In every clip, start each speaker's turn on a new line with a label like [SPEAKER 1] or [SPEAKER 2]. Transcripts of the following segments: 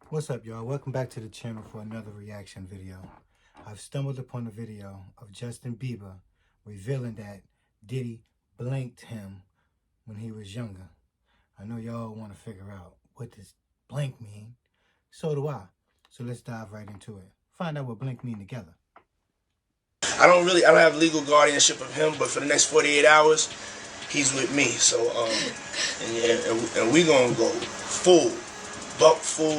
[SPEAKER 1] What's up, y'all? Welcome back to the channel for another reaction video. I've stumbled upon a video of Justin Bieber revealing that Diddy blanked him when he was younger. I know y'all want to figure out what does blank mean. So do I. So let's dive right into it. Find out what blank mean together.
[SPEAKER 2] I don't have legal guardianship of him, but for the next 48 hours, he's with me. So, and we gonna go full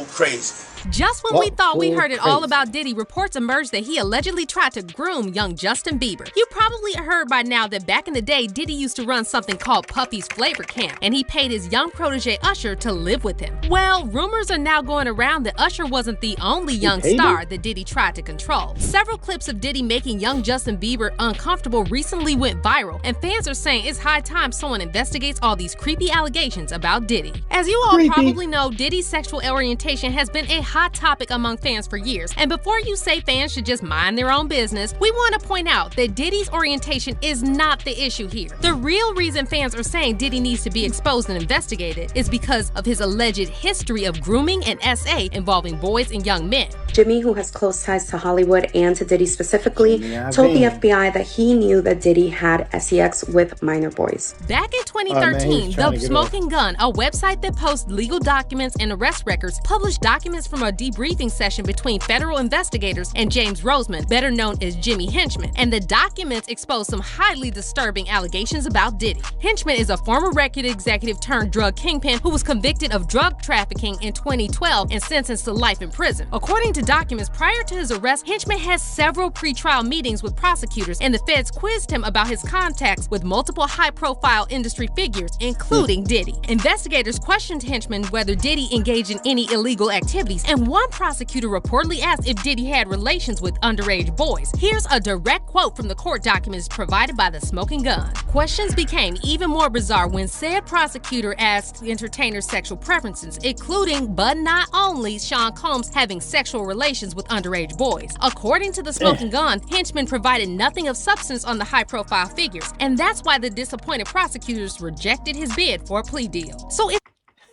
[SPEAKER 2] crazy.
[SPEAKER 3] Just when we thought we heard it all about Diddy, reports emerged that he allegedly tried to groom young Justin Bieber. You probably heard by now that back in the day, Diddy used to run something called Puffy's Flavor Camp, and he paid his young protege Usher to live with him. Well, rumors are now going around that Usher wasn't the only young star that Diddy tried to control. Several clips of Diddy making young Justin Bieber uncomfortable recently went viral, and fans are saying it's high time someone investigates all these creepy allegations about Diddy. As you all probably know, Diddy's sexual orientation has been a hot topic among fans for years, and before you say fans should just mind their own business, we want to point out that Diddy's orientation is not the issue here. The real reason fans are saying Diddy needs to be exposed and investigated is because of his alleged history of grooming and SA involving boys and young men.
[SPEAKER 4] Jimmy, who has close ties to Hollywood and to Diddy specifically, told the FBI that he knew that Diddy had sex with minor boys.
[SPEAKER 3] Back in 2013, The Smoking Gun, a website that posts legal documents and arrest records, published documents from a debriefing session between federal investigators and James Roseman, better known as Jimmy Henchman, and the documents exposed some highly disturbing allegations about Diddy. Henchman is a former record executive turned drug kingpin who was convicted of drug trafficking in 2012 and sentenced to life in prison. According to documents, prior to his arrest, Henchman had several pre-trial meetings with prosecutors, and the feds quizzed him about his contacts with multiple high-profile industry figures, including Diddy. Investigators questioned Henchman whether Diddy engaged in any illegal activities, and one prosecutor reportedly asked if Diddy had relations with underage boys. Here's a direct quote from the court documents provided by The Smoking Gun. Questions became even more bizarre when said prosecutor asked the entertainer's sexual preferences, including, but not only, Sean Combs having sexual relations with underage boys. According to The Smoking Gun, Henchman provided nothing of substance on the high-profile figures, and that's why the disappointed prosecutors rejected his bid for a plea deal. So if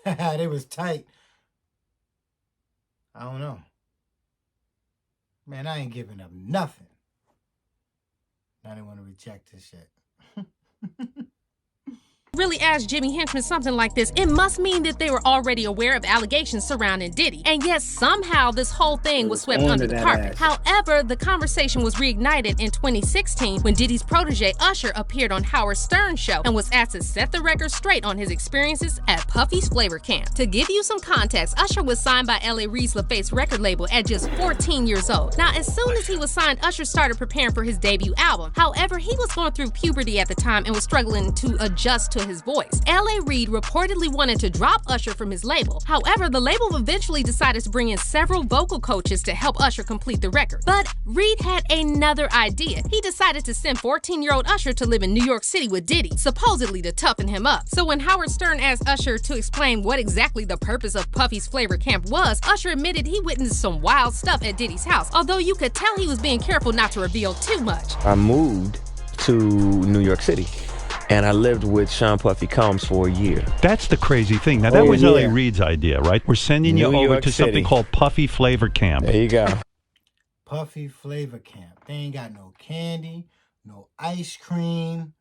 [SPEAKER 1] They was tight. I don't know. Man, I ain't giving up nothing. Now they want to reject this shit.
[SPEAKER 3] really asked Jimmy Henchman something like this, it must mean that they were already aware of allegations surrounding Diddy, and yet somehow this whole thing was swept under the carpet. However, the conversation was reignited in 2016 when Diddy's protege Usher appeared on Howard Stern's show and was asked to set the record straight on his experiences at Puffy's Flavor Camp. To give you some context, Usher was signed by L.A. Reid's LaFace record label at just 14 years old. Now, as soon as he was signed, Usher started preparing for his debut album. However, he was going through puberty at the time and was struggling to adjust to his voice. L.A. Reid reportedly wanted to drop Usher from his label. However, the label eventually decided to bring in several vocal coaches to help Usher complete the record. But Reid had another idea. He decided to send 14-year-old Usher to live in New York City with Diddy, supposedly to toughen him up. So when Howard Stern asked Usher to explain what exactly the purpose of Puffy's Flavor Camp was, Usher admitted he witnessed some wild stuff at Diddy's house, although you could tell he was being careful not to reveal too much.
[SPEAKER 5] I moved to New York City, and I lived with Sean Puffy Combs for a year.
[SPEAKER 6] That's the crazy thing. Now, that was L.A. Reid's idea, right? We're sending you over to something called Puffy Flavor Camp.
[SPEAKER 5] There you go.
[SPEAKER 1] Puffy Flavor Camp. They ain't got no candy, no ice cream,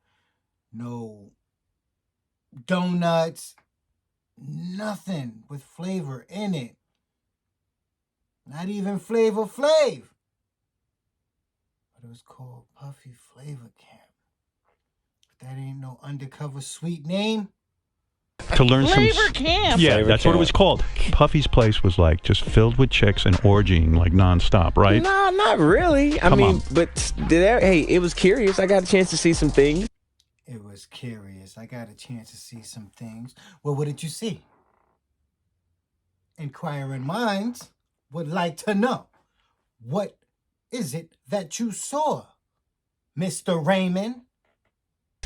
[SPEAKER 1] no donuts, nothing with flavor in it. Not even Flavor Flav. But it was called Puffy Flavor Camp. That ain't no undercover sweet name.
[SPEAKER 6] To learn
[SPEAKER 7] Flavor Camp.
[SPEAKER 6] Yeah,
[SPEAKER 5] Flavor
[SPEAKER 6] that's
[SPEAKER 5] Camp.
[SPEAKER 6] what it was called. Puffy's place was like just filled with chicks and orgying like nonstop, right?
[SPEAKER 5] No, not really. I mean, but hey, it was curious. I got a chance to see some things.
[SPEAKER 1] It was curious. I got a chance to see some things. Well, what did you see? Inquiring minds would like to know. What is it that you saw, Mr. Raymond?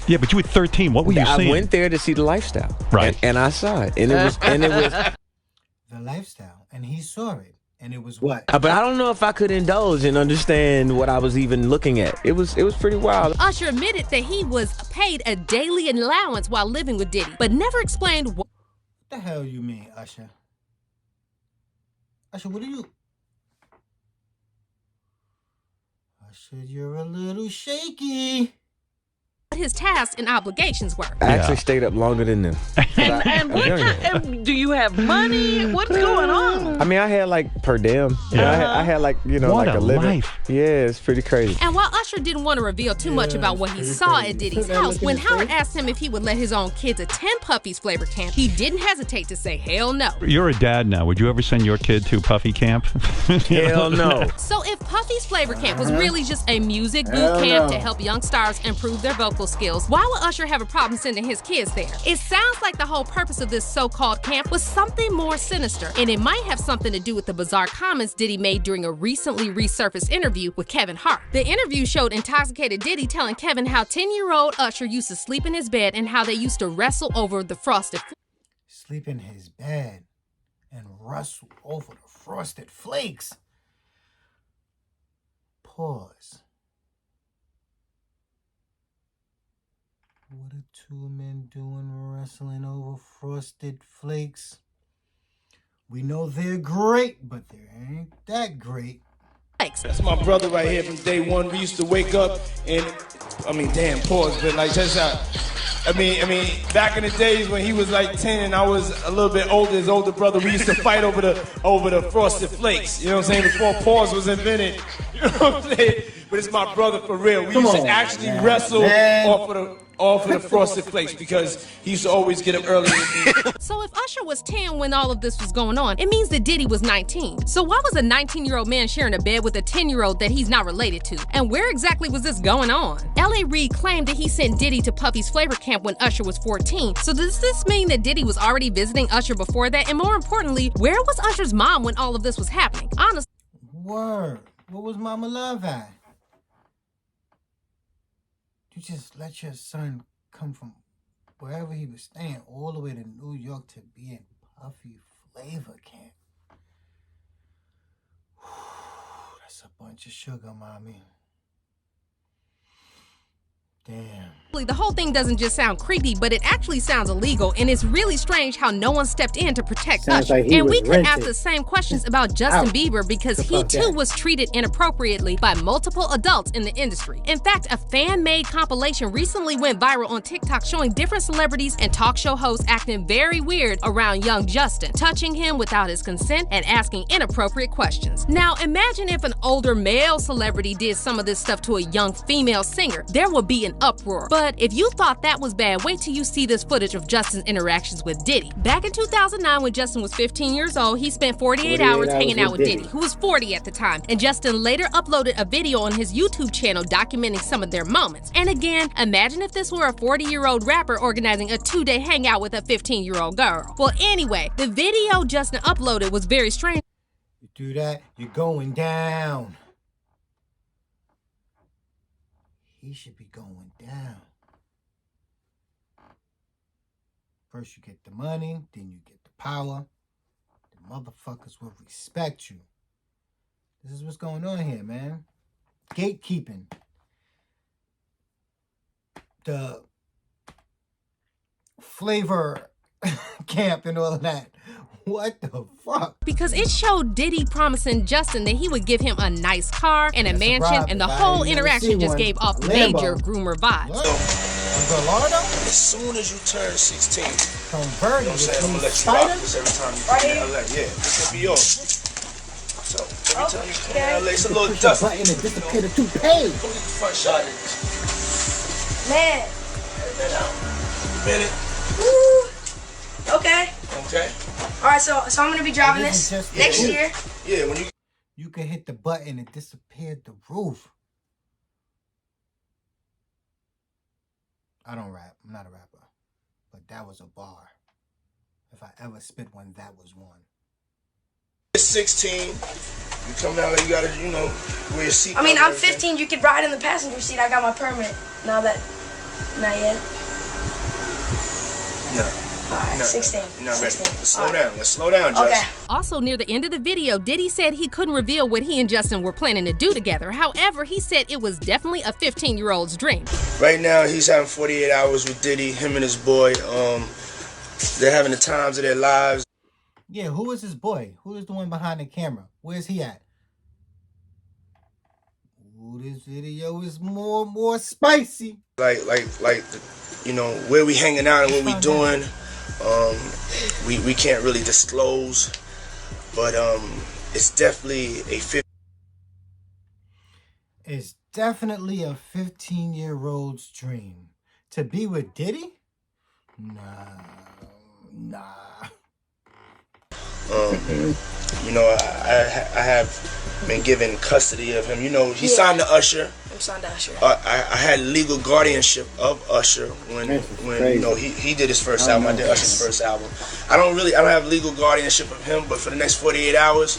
[SPEAKER 6] Yeah, but you were 13. What were you seeing?
[SPEAKER 5] I went there to see the lifestyle,
[SPEAKER 6] right?
[SPEAKER 5] And I saw it, and it was
[SPEAKER 1] The lifestyle, and he saw it, and it was what?
[SPEAKER 5] But I don't know if I could indulge and understand what I was even looking at. It was pretty wild.
[SPEAKER 3] Usher admitted that he was paid a daily allowance while living with Diddy, but never explained what
[SPEAKER 1] the hell you mean, Usher? Usher, what are you? Usher, you're a little shaky.
[SPEAKER 3] His tasks and obligations were.
[SPEAKER 5] I actually stayed up longer than them.
[SPEAKER 7] And do you have money? What's going on?
[SPEAKER 5] I mean, I had like per diem.
[SPEAKER 6] Yeah.
[SPEAKER 5] I had like, you know,
[SPEAKER 6] What
[SPEAKER 5] like
[SPEAKER 6] a
[SPEAKER 5] a living.
[SPEAKER 6] life.
[SPEAKER 5] Yeah, it's pretty crazy.
[SPEAKER 3] And while Usher didn't want to reveal too much about what he saw at Diddy's house, when Howard asked him if he would let his own kids attend Puffy's flavor camp, he didn't hesitate to say hell no.
[SPEAKER 6] You're a dad now. Would you ever send your kid to Puffy camp?
[SPEAKER 5] Hell no.
[SPEAKER 3] So if Puffy's flavor camp was really just a music boot camp to help young stars improve their vocal skills, why would Usher have a problem sending his kids there? It sounds like the whole purpose of this so-called camp was something more sinister, and it might have something to do with the bizarre comments Diddy made during a recently resurfaced interview with Kevin Hart. The interview showed intoxicated Diddy telling Kevin how 10-year-old Usher used to sleep in his bed and how they used to wrestle over the frosted
[SPEAKER 1] Sleep in his bed and wrestle over the frosted flakes. Pause. What are two men doing wrestling over frosted flakes? We know they're great, but they ain't that great.
[SPEAKER 2] That's my brother right here from day one. We used to wake up and, I mean, damn, pause, but like, just I mean, back in the days when he was like 10 and I was a little bit older, his older brother, we used to fight over the frosted flakes. You know what I'm saying? Before pause was invented. You know what I'm saying? But it's my brother for real. We used to actually wrestle off of the frosted flakes because he used to always get up early.
[SPEAKER 3] So if Usher was 10 when all of this was going on, it means that Diddy was 19. So why was a 19-year-old man sharing a bed with a 10-year-old that he's not related to? And where exactly was this going on? L.A. Reid claimed that he sent Diddy to Puffy's flavor camp when Usher was 14. So does this mean that Diddy was already visiting Usher before that? And more importantly, where was Usher's mom when all of this was happening? Honestly.
[SPEAKER 1] Word. What was Mama Love at? You just let your son come from wherever he was staying all the way to New York to be in Puffy flavor camp. That's a bunch of sugar, mommy. Damn.
[SPEAKER 3] The whole thing doesn't just sound creepy, but it actually sounds illegal, and it's really strange how no one stepped in to protect Usher.
[SPEAKER 1] Like
[SPEAKER 3] and we could ask the same questions about Justin Bieber because he too
[SPEAKER 1] that.
[SPEAKER 3] was treated inappropriately by multiple adults in the industry. In fact, a fan-made compilation recently went viral on TikTok showing different celebrities and talk show hosts acting very weird around young Justin, touching him without his consent and asking inappropriate questions. Now, imagine if an older male celebrity did some of this stuff to a young female singer. There would be an uproar. But if you thought that was bad, wait till you see this footage of Justin's interactions with Diddy. Back in 2009, when Justin was 15 years old, he spent 48 hours hanging out with Diddy, who was 40 at the time. And Justin later uploaded a video on his YouTube channel documenting some of their moments. And again, imagine if this were a 40-year-old rapper organizing a 2-day hangout with a 15-year-old girl. Well, anyway, the video Justin uploaded was very strange.
[SPEAKER 1] You do that, you're going down. He should be going down. First you get the money, then you get the power. The motherfuckers will respect you. This is what's going on here, man. Gatekeeping. The flavor camp and all of that. What the fuck?
[SPEAKER 3] Because it showed Diddy promising Justin that he would give him a nice car and a mansion, and the whole interaction just gave off major groomer vibes.
[SPEAKER 2] As soon as you turn 16,
[SPEAKER 1] Converted.
[SPEAKER 2] you know what I'm saying? I'm gonna let you rock this every time you come to LA. Yeah, this gonna be yours. So every time you come to LA, it's a little dust.
[SPEAKER 1] Button and disappear the toupee.
[SPEAKER 2] Come get the front shot of this.
[SPEAKER 8] Man.
[SPEAKER 2] Edit that out. Minute.
[SPEAKER 8] Woo. Okay.
[SPEAKER 2] Okay.
[SPEAKER 8] All right, so I'm gonna be driving this next year.
[SPEAKER 2] Yeah, when
[SPEAKER 1] you can hit the button and disappear the roof. I don't rap. I'm not a rapper, but that was a bar. If I ever spit one, that was one.
[SPEAKER 2] it's 16, you come out, you gotta, you know, wear your seatbelt.
[SPEAKER 8] I mean, I'm 15. You could ride in the passenger seat. I got my permit. Not yet.
[SPEAKER 2] No.
[SPEAKER 8] All right, 16.
[SPEAKER 2] You're not ready.
[SPEAKER 8] 16.
[SPEAKER 2] Let's slow down. Let's slow down, Josh.
[SPEAKER 8] Okay.
[SPEAKER 3] Also, near the end of the video, Diddy said he couldn't reveal what he and Justin were planning to do together. However, he said it was definitely a 15-year-old's dream.
[SPEAKER 2] Right now, he's having 48 hours with Diddy, him and his boy. They're having the times of their lives.
[SPEAKER 1] Yeah, who is this boy? Who is the one behind the camera? Where's he at? Ooh, this video is more spicy.
[SPEAKER 2] Like, you know, where we hanging out and what we doing. We can't really disclose, but it's definitely
[SPEAKER 1] It's definitely a 15-year-old's dream to be with Diddy. Nah.
[SPEAKER 2] You know, I have been given custody of him. You know, he signed to Usher.
[SPEAKER 8] I'm signed to Usher.
[SPEAKER 2] I had legal guardianship of Usher when you know he did his first album. I did Usher's first album. I don't have legal guardianship of him, but for the next 48 hours,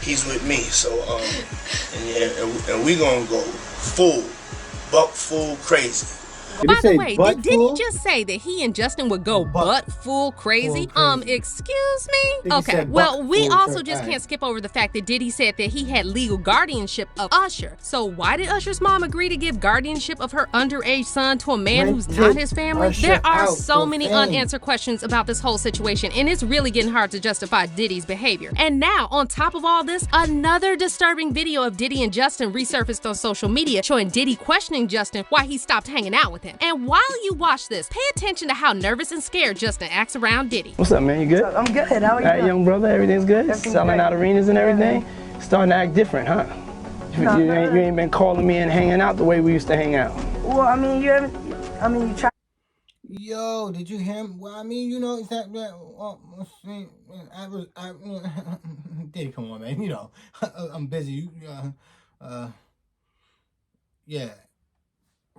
[SPEAKER 2] he's with me. So and we gonna go full crazy.
[SPEAKER 3] By the way, did Diddy just say that he and Justin would go butt full crazy? Excuse me? Okay, well, we also just can't skip over the fact that Diddy said that he had legal guardianship of Usher. So why did Usher's mom agree to give guardianship of her underage son to a man who's not his family? There are so many unanswered questions about this whole situation, and it's really getting hard to justify Diddy's behavior. And now, on top of all this, another disturbing video of Diddy and Justin resurfaced on social media showing Diddy questioning Justin why he stopped hanging out with him. And while you watch this, pay attention to how nervous and scared Justin acts around Diddy.
[SPEAKER 2] What's up, man? You good?
[SPEAKER 8] I'm good. How are you?
[SPEAKER 2] All right, young brother, everything's good? Selling out arenas and everything? Starting to act different, huh? You ain't been calling me and hanging out the way we used to hang out.
[SPEAKER 8] Well, I mean, you try.
[SPEAKER 1] Yo, did you hear him? Well, I mean, you know, Diddy, come on, man. You know, I'm busy. Yeah.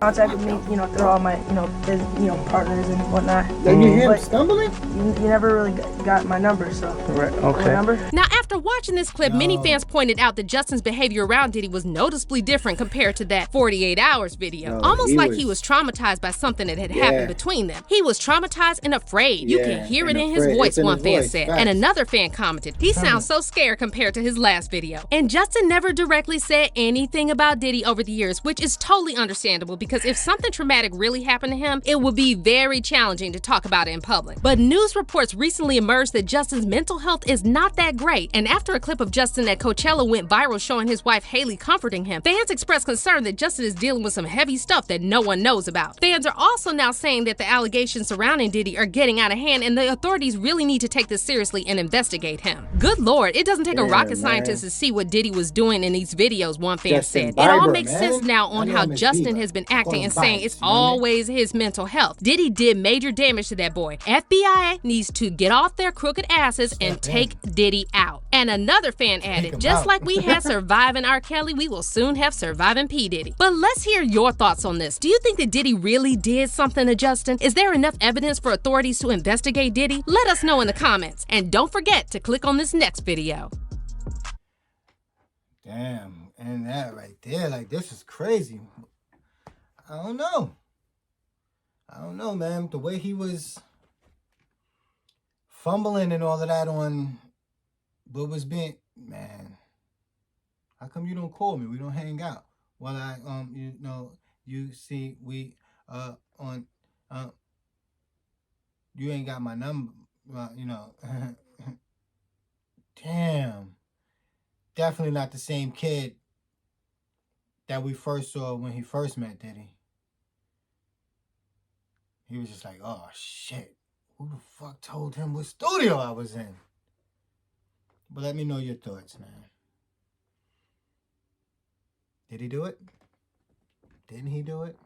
[SPEAKER 8] Contacted me, you know, through all my, partners and whatnot.
[SPEAKER 1] Did you hear him stumbling?
[SPEAKER 8] You never really got my number, so.
[SPEAKER 2] Right, okay.
[SPEAKER 8] My number?
[SPEAKER 3] Now, after watching this clip, many fans pointed out that Justin's behavior around Diddy was noticeably different compared to that 48 Hours video. Almost like he was traumatized by something that had happened between them. He was traumatized and afraid. You can hear it in his voice, one fan said. And another fan commented, he sounds so scared compared to his last video. And Justin never directly said anything about Diddy over the years, which is totally understandable because if something traumatic really happened to him, it would be very challenging to talk about it in public. But news reports recently emerged that Justin's mental health is not that great, and after a clip of Justin at Coachella went viral showing his wife Haley comforting him, fans expressed concern that Justin is dealing with some heavy stuff that no one knows about. Fans are also now saying that the allegations surrounding Diddy are getting out of hand and the authorities really need to take this seriously and investigate him. Good Lord, it doesn't take a rocket scientist to see what Diddy was doing in these videos, one fan said. It all makes sense now on how Justin has been acting and saying it's always his mental health. Diddy did major damage to that boy. FBI needs to get off their crooked asses and take Diddy out. And another fan added, just like we had Surviving R. Kelly, we will soon have Surviving P. Diddy. But let's hear your thoughts on this. Do you think that Diddy really did something to Justin? Is there enough evidence for authorities to investigate Diddy? Let us know in the comments. And don't forget to click on this next video.
[SPEAKER 1] Damn, and that right there, like, this is crazy. I don't know, man. The way he was fumbling and all of that on what was being, man. How come you don't call me? We don't hang out. Well, you see, we you ain't got my number. Damn. Definitely not the same kid that we first saw when he first met Diddy. He was just like, oh, shit. Who the fuck told him what studio I was in? But let me know your thoughts, man. Did he do it? Didn't he do it?